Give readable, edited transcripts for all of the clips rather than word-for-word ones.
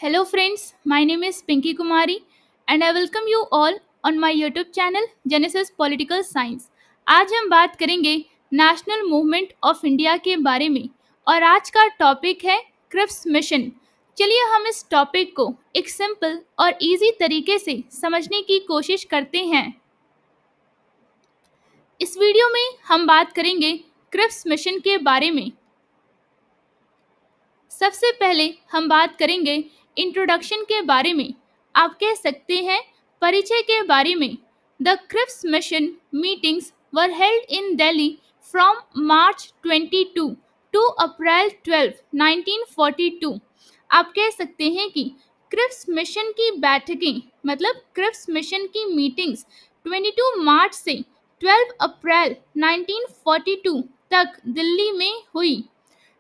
Hello friends, my name is Pinky Kumari and I welcome you all on my YouTube channel Genesis Political Science। आज हम बात करेंगे national movement of India के बारे में और आज का टॉपिक है क्रिप्स मिशन। चलिए हम इस टॉपिक को एक सिंपल और इजी तरीके से समझने की कोशिश करते हैं। इस वीडियो में हम बात करेंगे क्रिप्स मिशन के बारे में। सबसे पहले हम बात करेंगे इंट्रोडक्शन के बारे में। आप कह सकते हैं परिचय के बारे में। The Cripps mission meetings were held in Delhi from March 22 to April 12 1942। आप कह सकते हैं कि क्रिप्स मिशन की बैठकें मतलब क्रिप्स मिशन की मीटिंग्स 22 मार्च से 12 अप्रैल 1942 तक दिल्ली में हुई।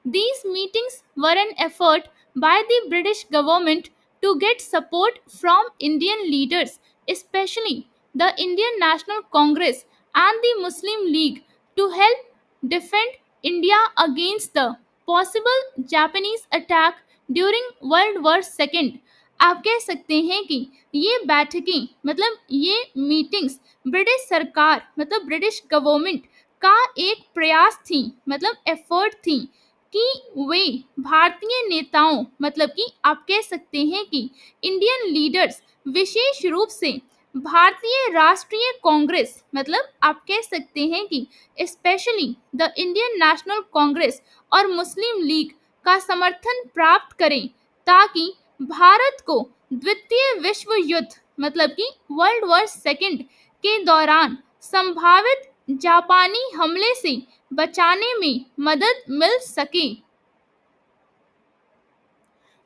These meetings were an effort by the British government to get support from Indian leaders, especially the Indian National Congress and the Muslim League, to help defend India against the possible Japanese attack during World War II। आप कह सकते हैं कि ये बैठकें मतलब ये meetings British सरकार मतलब ब्रिटिश गवर्नमेंट का एक प्रयास थी मतलब एफर्ट थी कि वे भारतीय नेताओं मतलब कि आप कह सकते हैं कि इंडियन लीडर्स विशेष रूप से भारतीय राष्ट्रीय कांग्रेस मतलब आप कह सकते हैं कि specially the Indian National Congress और मुस्लिम लीग का समर्थन प्राप्त करें ताकि भारत को द्वितीय विश्व युद्ध मतलब कि वर्ल्ड वॉर सेकंड के दौरान संभावित जापानी हमले से बचाने में मदद मिल सके।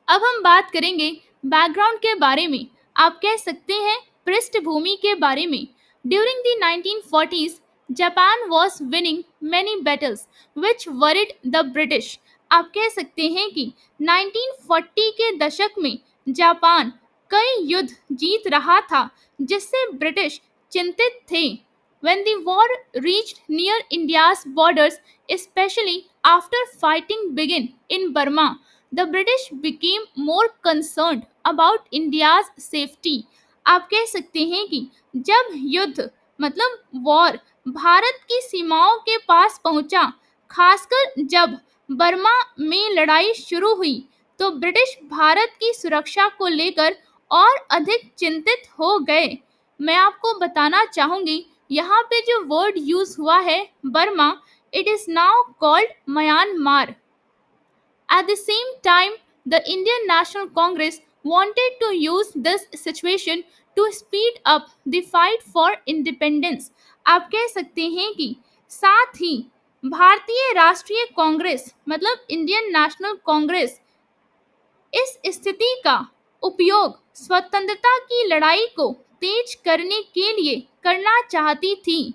अब हम बात करेंगे बैकग्राउंड के बारे में। आप कह सकते हैं पृष्ठभूमि के बारे में। During the 1940s Japan was winning many battles which worried the British. आप कह सकते हैं कि 1940 के दशक में जापान कई युद्ध जीत रहा था जिससे ब्रिटिश चिंतित थे। When the war reached near India's borders, especially after fighting began in Burma, the British became more concerned about India's safety। आप कह सकते हैं कि जब युद्ध मतलब वॉर भारत की सीमाओं के पास पहुंचा, खासकर जब बर्मा में लड़ाई शुरू हुई, तो ब्रिटिश भारत की सुरक्षा को लेकर और अधिक चिंतित हो गए। मैं आपको बताना चाहूंगी यहाँ पे जो वर्ड यूज हुआ है Burma, it is now called Myanmar. At the same time, the Indian National Congress wanted to use this situation to speed up the fight for independence। आप कह सकते हैं कि साथ ही भारतीय राष्ट्रीय कांग्रेस मतलब इंडियन नेशनल कांग्रेस इस स्थिति का उपयोग स्वतंत्रता की लड़ाई को तेज करने के लिए करना चाहती थी।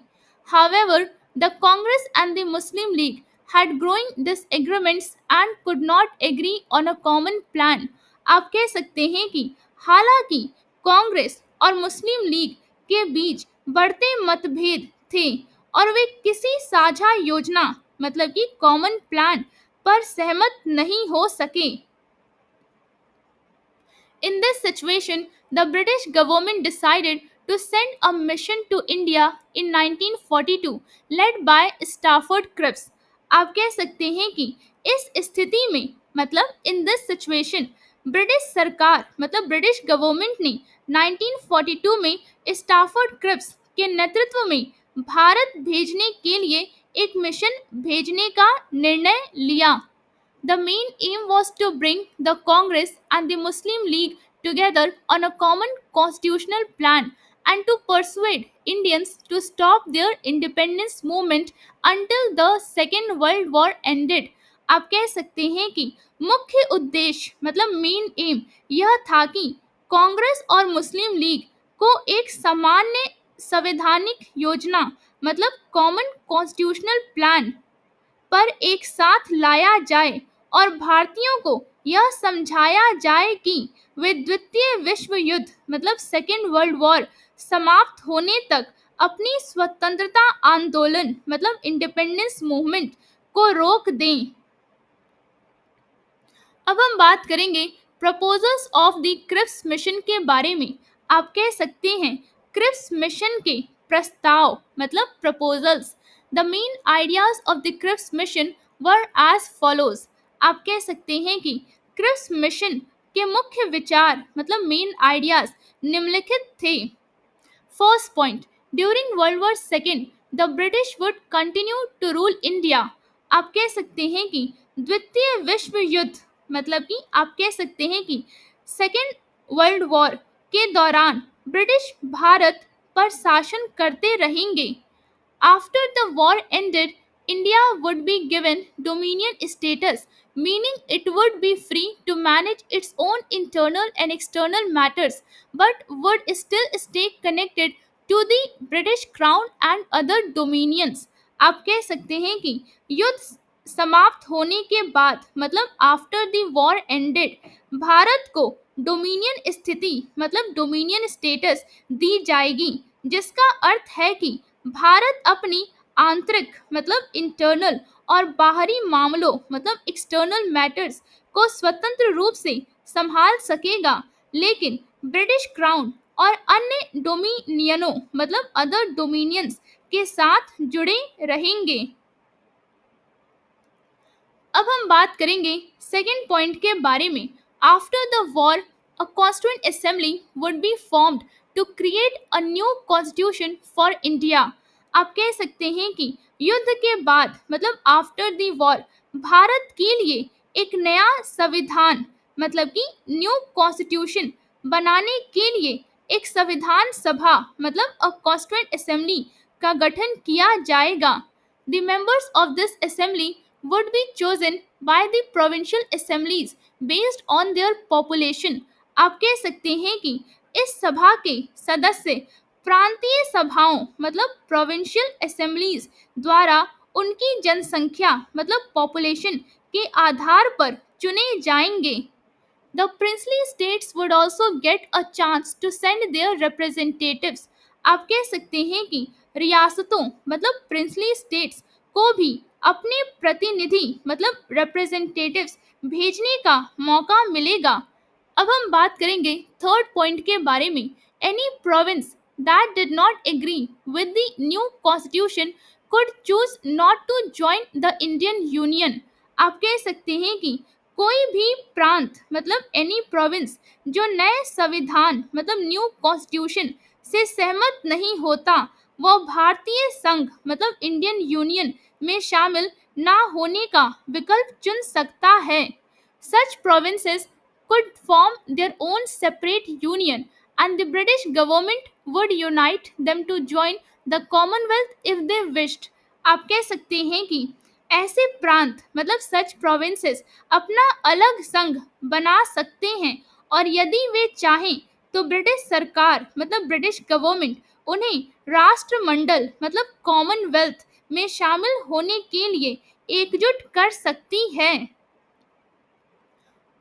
However, the Congress and the Muslim League had growing disagreements and could not agree on a common plan। आप कह सकते हैं कि हालांकि कांग्रेस और मुस्लिम लीग के बीच बढ़ते मतभेद थे और वे किसी साझा योजना मतलब कि कॉमन प्लान पर सहमत नहीं हो सके। In this situation, the British government decided to send a mission to India in 1942 led by Stafford Cripps। आप कह सकते हैं कि इस स्थिति में मतलब इन दिस सिचुएशन ब्रिटिश सरकार मतलब ब्रिटिश गवर्नमेंट ने 1942 में स्टाफर्ड क्रिप्स के नेतृत्व में भारत भेजने के लिए एक मिशन भेजने का निर्णय लिया। The main aim was to bring the Congress and the Muslim League together on a common constitutional plan and to persuade Indians to stop their independence movement until the Second World War ended। आप कह सकते हैं कि मुख्य उद्देश्य मतलब main M यह था कि कांग्रेस और मुस्लिम लीग को एक सामान्य संवैधानिक योजना मतलब कॉमन कॉन्स्टिट्यूशनल प्लान पर एक साथ लाया जाए और भारतीयों को यह समझाया जाए कि वे द्वितीय विश्व युद्ध मतलब सेकेंड वर्ल्ड वॉर समाप्त होने तक अपनी स्वतंत्रता आंदोलन मतलब इंडिपेंडेंस मूवमेंट को रोक दें। अब हम बात करेंगे proposals of the Cripps mission के बारे में आप कह सकते हैं क्रिप्स मिशन के प्रस्ताव मतलब proposals. The main ideas of the Cripps mission were as follows. आप कह सकते हैं कि क्रिप्स मिशन के मुख्य विचार मतलब मेन आइडियाज निम्नलिखित थे। First point, during World War second the British would continue to rule India. आप कह सकते हैं कि द्वितीय विश्व युद्ध मतलब कि आप कह सकते हैं कि सेकेंड वर्ल्ड वॉर के दौरान ब्रिटिश भारत पर शासन करते रहेंगे। After the war ended, India would be given dominion status, meaning it would be free to manage its own internal and external matters, but would still stay connected to the British Crown and other dominions. आप कह सकते हैं कि युद्ध समाप्त होने के बाद मतलब after the war ended Bharat को डोमिनियन स्थिति मतलब डोमिनियन स्टेटस दी जाएगी, जिसका अर्थ है कि भारत अपनी आंतरिक मतलब इंटरनल और बाहरी मामलों मतलब एक्सटर्नल मैटर्स को स्वतंत्र रूप से संभाल सकेगा, लेकिन ब्रिटिश क्राउन और अन्य डोमिनियनों मतलब अदर डोमिनियंस के साथ जुड़े रहेंगे। अब हम बात करेंगे सेकेंड पॉइंट के बारे में। After the war a constituent assembly would be formed to create a new constitution for India. आप कह सकते हैं कि युद्ध के बाद मतलब आफ्टर द वॉर भारत के लिए एक नया संविधान मतलब कि न्यू कॉन्स्टिट्यूशन बनाने के लिए एक संविधान सभा मतलब अ कॉन्स्टिट्यूएंट असेंबली का गठन किया जाएगा। The members of this assembly would be chosen by the provincial assemblies based on their population। आप कह सकते हैं कि इस सभा के सदस्य प्रांतीय सभाओं मतलब प्रोविंशियल असेंबलीज द्वारा उनकी जनसंख्या मतलब पॉपुलेशन के आधार पर चुने जाएंगे। The princely states would also get a chance to send their representatives। आप कह सकते हैं कि रियासतों मतलब प्रिंसली स्टेट्स को भी अपने प्रतिनिधि मतलब रिप्रेजेंटेटिव्स भेजने का मौका मिलेगा। अब हम बात करेंगे थर्ड पॉइंट के बारे में। Any province that did not agree with the new constitution could choose not to join the Indian Union. आप कह सकते हैं कि कोई भी प्रांत मतलब एनी प्रोविंस जो नए संविधान मतलब न्यू कॉन्स्टिट्यूशन से सहमत नहीं होता वो भारतीय संघ मतलब इंडियन यूनियन में शामिल ना होने का विकल्प चुन सकता है। Such provinces could form their own separate union and the British government would unite them to join the Commonwealth if they wished। आप कह सकते हैं कि ऐसे प्रांत मतलब सच प्रोविंसेस अपना अलग संघ बना सकते हैं और यदि वे चाहें तो ब्रिटिश सरकार मतलब ब्रिटिश गवर्नमेंट उन्हें राष्ट्रमंडल मतलब कॉमनवेल्थ में शामिल होने के लिए एकजुट कर सकती है।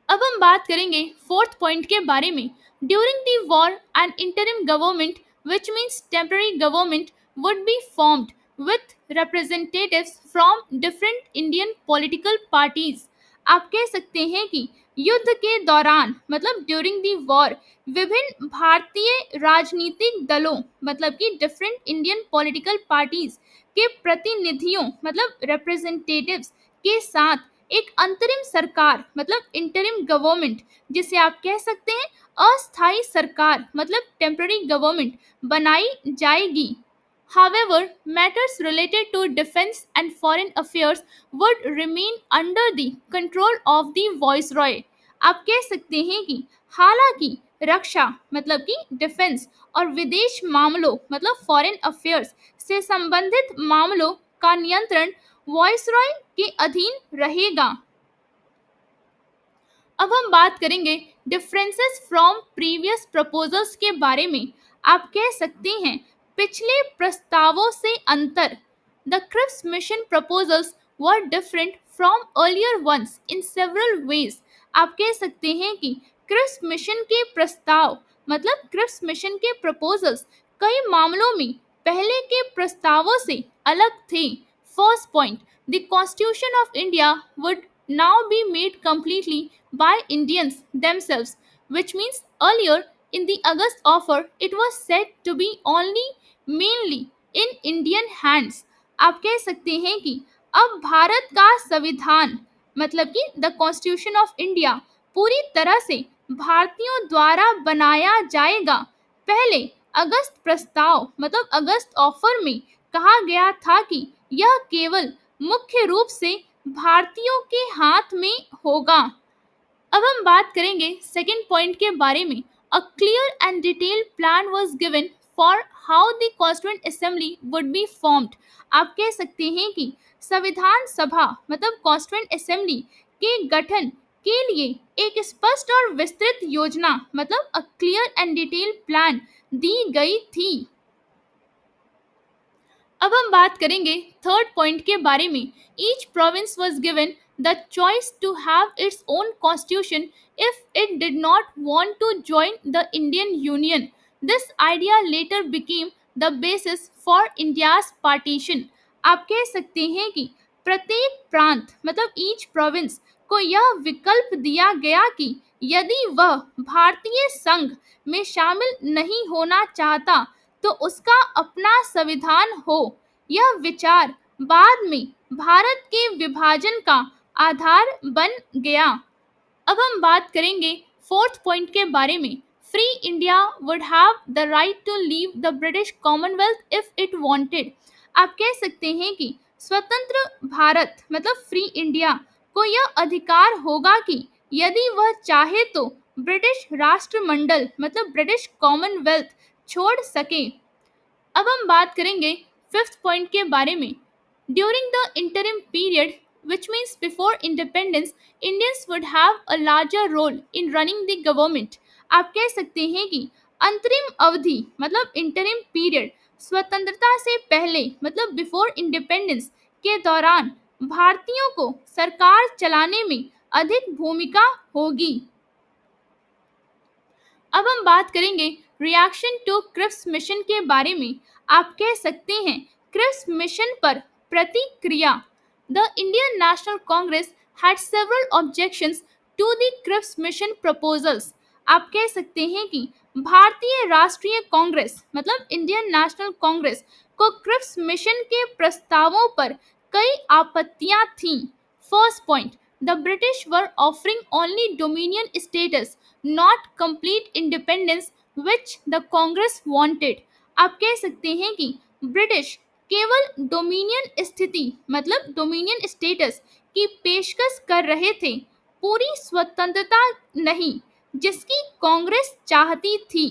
अब हम बात करेंगे फोर्थ पॉइंट के बारे में। During the war N interim government which means temporary government would be formed with representatives from different Indian political parties. आप कह सकते हैं कि युद्ध के दौरान मतलब ड्यूरिंग द वॉर विभिन्न भारतीय राजनीतिक दलों मतलब कि डिफरेंट इंडियन पॉलिटिकल पार्टीज के प्रतिनिधियों मतलब रिप्रेजेंटेटिव्स के साथ एक अंतरिम सरकार मतलब इंटरिम गवर्नमेंट जिसे आप कह सकते हैं अस्थायी सरकार मतलब टेम्पररी गवर्नमेंट बनाई जाएगी। However, matters related to defense and foreign affairs would remain under the control of the viceroy। आप कह सकते हैं कि हालांकि रक्षा मतलब कि डिफेंस और विदेश मामलों मतलब फॉरेन अफेयर्स से संबंधित मामलों का नियंत्रण वॉइसरॉय के अधीन रहेगा। अब हम बात करेंगे डिफरेंसेस फ्रॉम प्रीवियस प्रपोजल्स के बारे में। आप कह सकते हैं पिछले प्रस्तावों से अंतर। The Cripps mission proposals were different from earlier ones in several ways. आप कह सकते हैं कि क्रिप्स मिशन के प्रस्ताव मतलब क्रिप्स मिशन के प्रपोजल्स कई मामलों में पहले के प्रस्तावों से अलग थे। First point, the constitution of India would now be made completely by Indians themselves, which means earlier in the August offer it was said to be only mainly in Indian hands. आप कह सकते हैं कि अब भारत का संविधान मतलब कि द कॉन्स्टिट्यूशन ऑफ इंडिया पूरी तरह से भारतीयों द्वारा बनाया जाएगा। पहले अगस्त प्रस्ताव मतलब अगस्त ऑफर में कहा गया था कि यह केवल मुख्य रूप से भारतीयों के हाथ में होगा। अब हम बात करेंगे सेकंड पॉइंट के बारे में। अ clear and detailed plan was given for how the constituent assembly would be formed. आप कह सकते हैं कि संविधान सभा मतलब कॉन्स्टिट्यूएंट असेंबली के गठन के लिए एक स्पष्ट और विस्तृत योजना मतलब a clear and detailed plan दी गई थी। अब हम बात करेंगे थर्ड पॉइंट के बारे में। Each province was given the choice to have its own constitution if it did not want to join the Indian Union. This idea later became the basis for India's partition. आप कह सकते हैं कि प्रत्येक प्रांत मतलब ईच प्रोविंस को यह विकल्प दिया गया कि यदि वह भारतीय संघ में शामिल नहीं होना चाहता तो उसका अपना संविधान हो। यह विचार बाद में भारत के विभाजन का आधार बन गया। अब हम बात करेंगे फोर्थ पॉइंट के बारे में। Free India would have the right to leave the British Commonwealth if it wanted. आप कह सकते हैं कि स्वतंत्र भारत मतलब फ्री इंडिया को यह अधिकार होगा कि यदि वह चाहे तो ब्रिटिश राष्ट्रमंडल मतलब ब्रिटिश कॉमनवेल्थ छोड़ सके। अब हम बात करेंगे फिफ्थ पॉइंट के बारे में। During the interim period which means before independence Indians would have a larger role in running the government। आप कह सकते हैं कि अंतरिम अवधि मतलब इंटरिम पीरियड स्वतंत्रता से पहले मतलब बिफोर इंडिपेंडेंस के दौरान भारतीयों को सरकार चलाने में अधिक भूमिका होगी। अब हम बात करेंगे रिएक्शन टू क्रिप्स मिशन के बारे में। आप कह सकते हैं क्रिप्स मिशन पर प्रतिक्रिया। The Indian National Congress had several objections to the Cripps mission proposals. आप कह सकते हैं कि भारतीय राष्ट्रीय कांग्रेस मतलब इंडियन नेशनल कांग्रेस को क्रिप्स मिशन के प्रस्तावों पर कई आपत्तियां थीं। First point, the British were offering only dominion status not complete independence which the Congress wanted. आप कह सकते हैं कि ब्रिटिश केवल डोमिनियन स्थिति मतलब डोमिनियन स्टेटस की पेशकश कर रहे थे, पूरी स्वतंत्रता नहीं जिसकी कांग्रेस चाहती थी।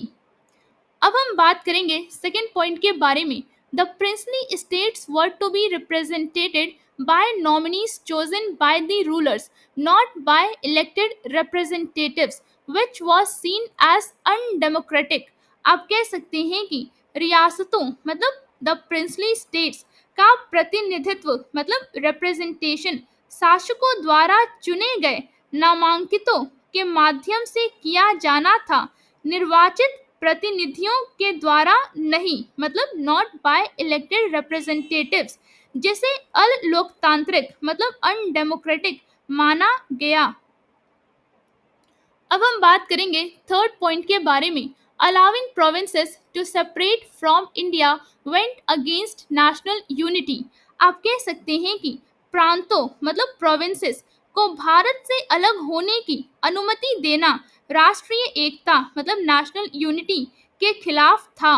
अब हम बात करेंगे सेकेंड पॉइंट के बारे में। The princely states were to be represented by nominees chosen by the rulers not by elected representatives which was seen as undemocratic. आप कह सकते हैं कि रियासतों मतलब द प्रिंसली स्टेट्स का प्रतिनिधित्व मतलब रिप्रेजेंटेशन शासकों द्वारा चुने गए नामांकितों के माध्यम से किया जाना था, निर्वाचित प्रतिनिधियों के द्वारा नहीं मतलब नॉट बाय इलेक्टेड रिप्रेजेंटेटिव्स, जिसे अल लोकतांत्रिक मतलब अनडेमोक्रेटिक माना गया। अब हम बात करेंगे थर्ड पॉइंट के बारे में। Allowing provinces to separate from India went against national unity. आप कह सकते हैं कि प्रांतों मतलब प्रोविंसेस को भारत से अलग होने की अनुमति देना राष्ट्रीय एकता मतलब नेशनल यूनिटी के खिलाफ था।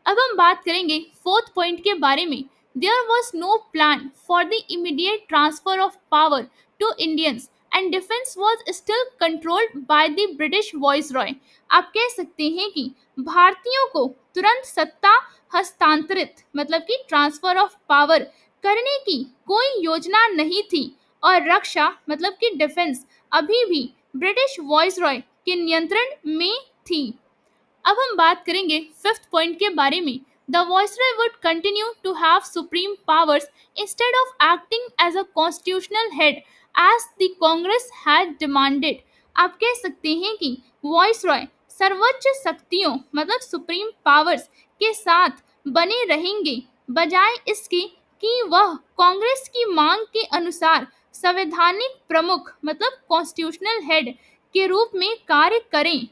अब हम बात करेंगे फोर्थ पॉइंट के बारे में। There was no plan for the immediate transfer of power to Indians and defence was still controlled by the British viceroy. आप कह सकते हैं कि भारतीयों को तुरंत सत्ता हस्तांतरित मतलब कि ट्रांसफर ऑफ पावर करने की कोई योजना नहीं थी और रक्षा मतलब कि डिफेंस अभी भी ब्रिटिश वॉइसरॉय के नियंत्रण में थी। अब हम बात करेंगे फिफ्थ पॉइंट के बारे में। The viceroy would continue to have supreme powers instead of acting as a constitutional head as the Congress had demanded. आप कह सकते हैं कि वॉइसरॉय सर्वोच्च शक्तियों मतलब सुप्रीम पावर्स के साथ बने रहेंगे बजाय इसके कि वह कांग्रेस की मांग के अनुसार संवैधानिक प्रमुख मतलब कॉन्स्टिट्यूशनल हेड के रूप में कार्य करें।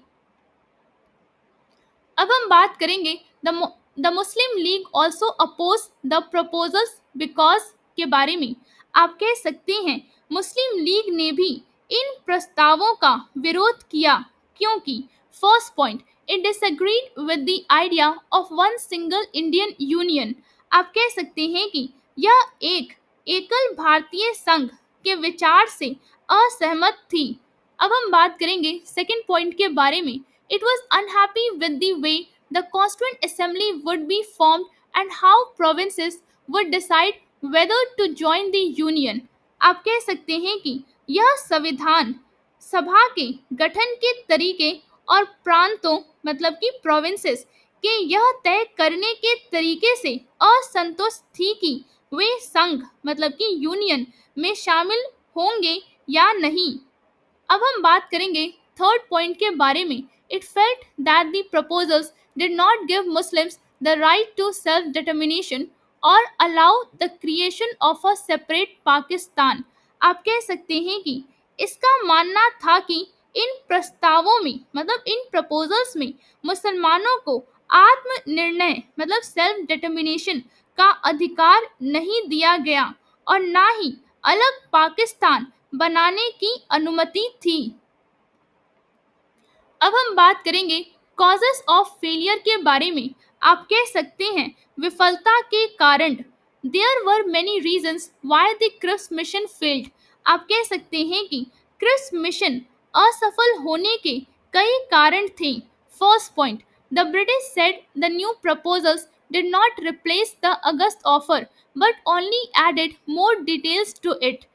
अब हम बात करेंगे the Muslim League also oppose the proposals because के बारे में। आप कह सकते हैं मुस्लिम लीग ने भी इन प्रस्तावों का विरोध किया क्योंकि first point, it disagreed with the idea of one single Indian Union. आप कह सकते हैं कि यह एक एकल भारतीय संघ के विचार से असहमत थी। अब हम बात करेंगे सेकंड पॉइंट के बारे में। It was unhappy with the way the Constituent Assembly would be formed and how provinces would decide whether to join the Union। आप कह सकते हैं कि यह संविधान सभा के गठन के तरीके और प्रांतों मतलब कि प्रोविंसेस के यह तय करने के तरीके से असंतुष्ट थी कि वे संघ मतलब कि यूनियन में शामिल होंगे या नहीं। अब हम बात करेंगे थर्ड पॉइंट के बारे में। It felt that the proposals did not give Muslims the right to self determination or allow the creation of a separate Pakistan. आप कह सकते हैं कि इसका मानना था कि इन प्रस्तावों में मतलब इन प्रपोजल्स में मुसलमानों को आत्मनिर्णय मतलब सेल्फ डिटर्मिनेशन का अधिकार नहीं दिया गया और ना ही अलग पाकिस्तान बनाने की अनुमति थी। अब हम बात करेंगे कॉजेस ऑफ फेलियर के बारे में। आप कह सकते हैं विफलता के कारण। There were many reasons why the Cripps mission failed. आप कह सकते हैं कि क्रिप्स मिशन असफल होने के कई कारण थे। First point, the British said the new proposals did not replace the August offer but only added more details to it.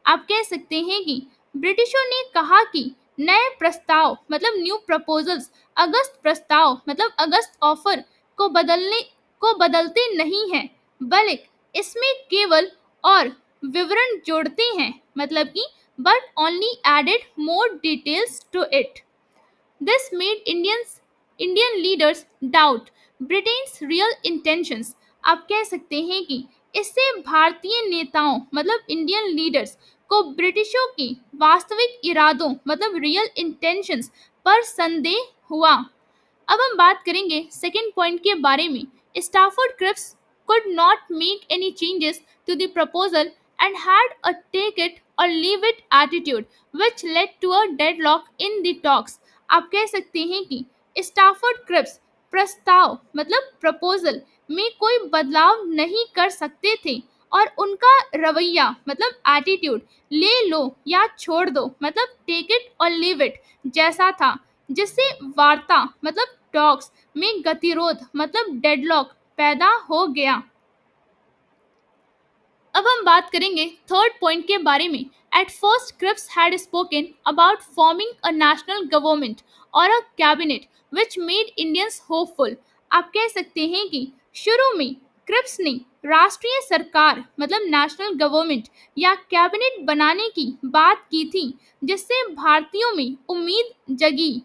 आप कह सकते हैं कि ब्रिटिशों ने कहा कि नए प्रस्ताव मतलब न्यू प्रपोजल्स अगस्त प्रस्ताव मतलब अगस्त ऑफर को बदलते नहीं हैं बल्कि इसमें केवल और विवरण जोड़ते हैं मतलब कि but only added more details to it. This made Indian leaders doubt Britain's real intentions। आप कह सकते हैं कि इससे भारतीय नेताओं मतलब इंडियन लीडर्स को ब्रिटिशों के वास्तविक इरादों मतलब रियल इंटेंशंस पर संदेह हुआ। अब हम बात करेंगे सेकेंड पॉइंट के बारे में। स्टाफोर्ड Cripps could not make any changes to the proposal and had a take it or leave it attitude which led to a deadlock in the talks। आप कह सकते हैं कि स्टाफोर्ड क्रिप्स प्रस्ताव मतलब प्रपोजल में कोई बदलाव नहीं कर सकते थे और उनका रवैया मतलब एटीट्यूड ले लो या छोड़ दो मतलब टेक इट और लीव इट जैसा था, जिससे वार्ता मतलब टॉक्स में गतिरोध मतलब डेडलॉक पैदा हो गया। अब हम बात करेंगे थर्ड पॉइंट के बारे में। At first Cripps had spoken about forming a national government or a cabinet which made Indians hopeful. आप कह सकते हैं कि शुरू में क्रिप्स ने राष्ट्रीय सरकार मतलब नेशनल गवर्नमेंट या कैबिनेट बनाने की बात की थी जिससे भारतीयों में उम्मीद जगी।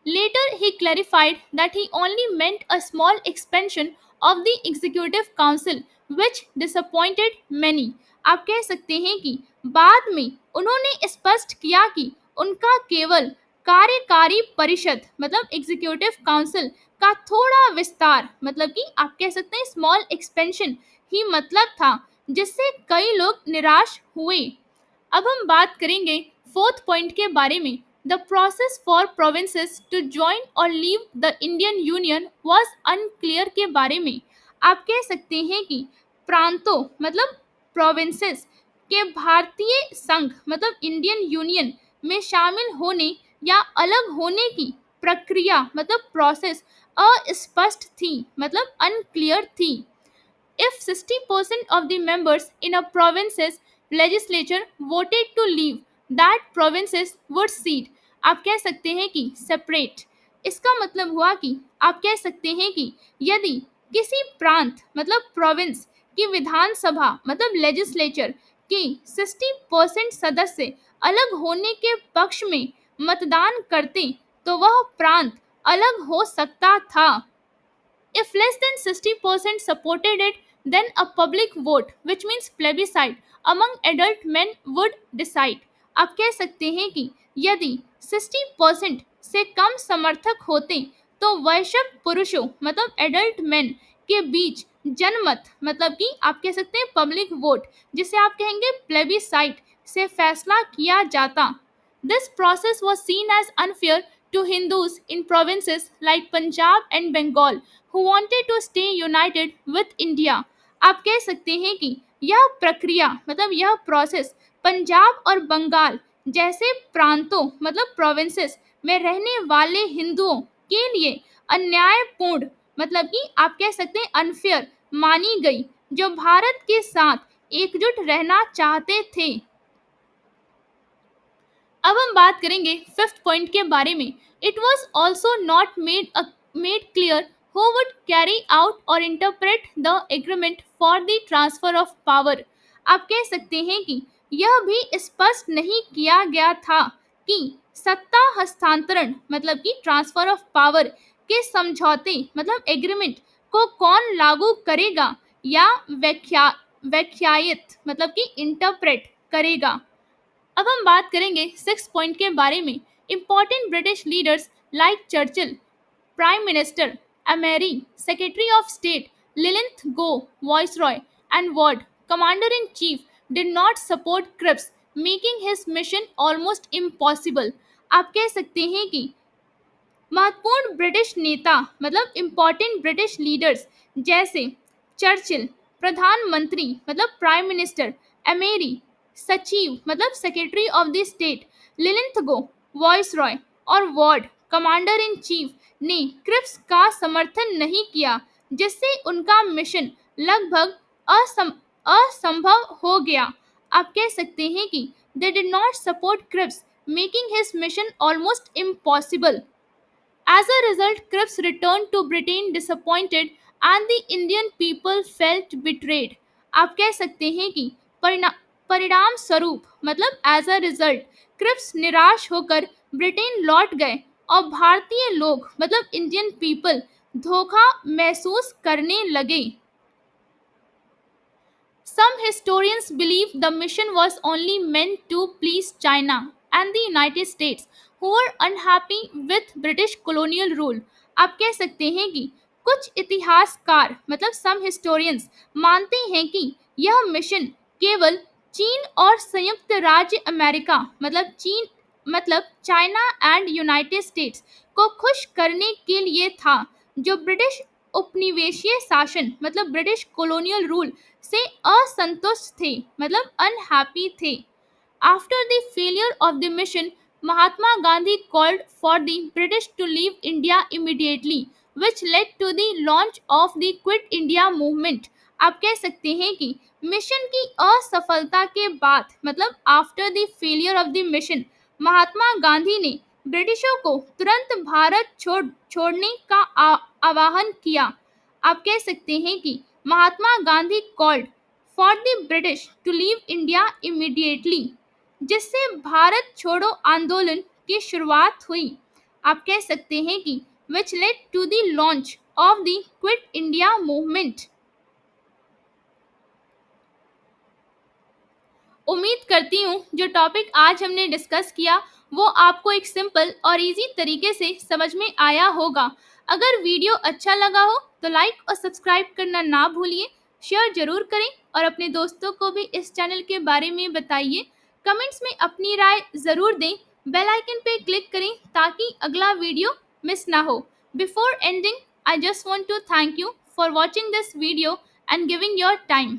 Later, he clarified that he only meant a small expansion of the Executive Council, which disappointed many। आप कह सकते हैं कि बाद में उन्होंने स्पष्ट किया कि उनका केवल कार्यकारी परिषद मतलब एग्जीक्यूटिव काउंसिल का थोड़ा विस्तार मतलब कि आप कह सकते हैं स्मॉल एक्सपेंशन ही मतलब था, जिससे कई लोग निराश हुए। अब हम बात करेंगे फोर्थ पॉइंट के बारे में। The process for provinces to join or leave the Indian union was unclear के बारे में। आप कह सकते हैं कि प्रांतों मतलब प्रोविंसेस के भारतीय संघ मतलब इंडियन यूनियन में शामिल होने या अलग होने की प्रक्रिया मतलब प्रोसेस अस्पष्ट थी मतलब अनक्लियर थी। If 60% of the members in a province's legislature voted to leave, that provinces would cede। आप कह सकते हैं कि separate। इसका मतलब हुआ कि आप कह सकते हैं कि यदि किसी प्रांत मतलब प्रोविंस की विधानसभा मतलब लेजिस्लेचर के 60% सदस्य अलग होने के पक्ष में मतदान करते तो वह प्रांत अलग हो सकता था। If less than 60% supported it, then a public vote, which means plebiscite, among adult men would decide. आप कह सकते हैं कि यदि 60% से कम समर्थक होते तो वयस्क पुरुषों मतलब एडल्ट मेन के बीच जनमत मतलब कि आप कह सकते हैं पब्लिक वोट जिसे आप कहेंगे प्लेबिसाइट से फैसला किया जाता. This process was seen as unfair to Hindus in provinces like Punjab and Bengal who wanted to stay united with India. आप कह सकते हैं कि यह प्रक्रिया मतलब यह प्रोसेस पंजाब और बंगाल जैसे प्रांतों मतलब प्रोविंसेस में रहने वाले हिंदुओं के लिए अन्यायपूर्ण मतलब कि आप कह सकते हैं अनफेयर मानी गई जो भारत के साथ एकजुट रहना चाहते थे. अब हम बात करेंगे फिफ्थ पॉइंट के बारे में. It was also not made clear who would carry out or interpret the agreement for the transfer of power. आप कह सकते हैं कि यह भी स्पष्ट नहीं किया गया था कि सत्ता हस्तांतरण मतलब कि ट्रांसफर ऑफ पावर के समझौते मतलब एग्रीमेंट को कौन लागू करेगा या व्याख्यायित मतलब कि इंटरप्रेट करेगा. अब हम बात करेंगे सिक्स पॉइंट के बारे में. Important British leaders like Churchill, prime minister Amery, secretary of state Linlithgow, viceroy and Wavell, commander in chief did not support Cripps making his mission almost impossible. आप कह सकते हैं कि महत्वपूर्ण ब्रिटिश नेता मतलब इंपॉर्टेंट ब्रिटिश लीडर्स जैसे Churchill प्रधानमंत्री मतलब प्राइम मिनिस्टर, एमेरी सचिव मतलब secretary of the state, Linlithgow viceroy और वार्ड कमांडर इन चीफ ने क्रिप्स का समर्थन नहीं किया जिससे उनका मिशन लगभग असंभव हो गया. आप कह सकते हैं कि they did not support Cripps making his mission almost impossible. As a result, Cripps returned to Britain disappointed and the Indian people felt betrayed. आप कह सकते हैं कि परिणाम स्वरूप मतलब एज अ रिजल्ट क्रिप्स निराश होकर ब्रिटेन लौट गए और भारतीय लोग मतलब इंडियन पीपल धोखा महसूस करने लगे. Some historians believe the mission was only meant to please China and the United States, who were unhappy with British colonial rule. आप कह सकते हैं कि कुछ इतिहासकार मतलब some historians मानते हैं कि यह मिशन केवल चीन और संयुक्त राज्य अमेरिका मतलब चीन मतलब चाइना एंड यूनाइटेड स्टेट्स को खुश करने के लिए था जो ब्रिटिश उपनिवेशीय शासन मतलब ब्रिटिश कॉलोनियल रूल से असंतुष्ट थे मतलब अनहैप्पी थे. After the failure of the mission, Mahatma Gandhi called for the British to leave India immediately, which led to the launch of the Quit India movement. आप कह सकते हैं कि मिशन की असफलता के बाद मतलब after the failure of the mission Mahatma Gandhi ने ब्रिटिशों को तुरंत भारत छोड़ने का आह्वान किया. आप कह सकते हैं कि Mahatma Gandhi called for the British to leave India immediately जिससे भारत छोड़ो आंदोलन की शुरुआत हुई. आप कह सकते हैं कि which led to the launch of the Quit India movement. उम्मीद करती हूँ जो टॉपिक आज हमने डिस्कस किया वो आपको एक सिंपल और इजी तरीके से समझ में आया होगा. अगर वीडियो अच्छा लगा हो तो लाइक और सब्सक्राइब करना ना भूलिए, शेयर जरूर करें और अपने दोस्तों को भी इस चैनल के बारे में बताइए. कमेंट्स में अपनी राय ज़रूर दें. बेल आइकन पे क्लिक करें ताकि अगला वीडियो मिस ना हो. Before ending, I just want to thank you for watching this video and giving your time.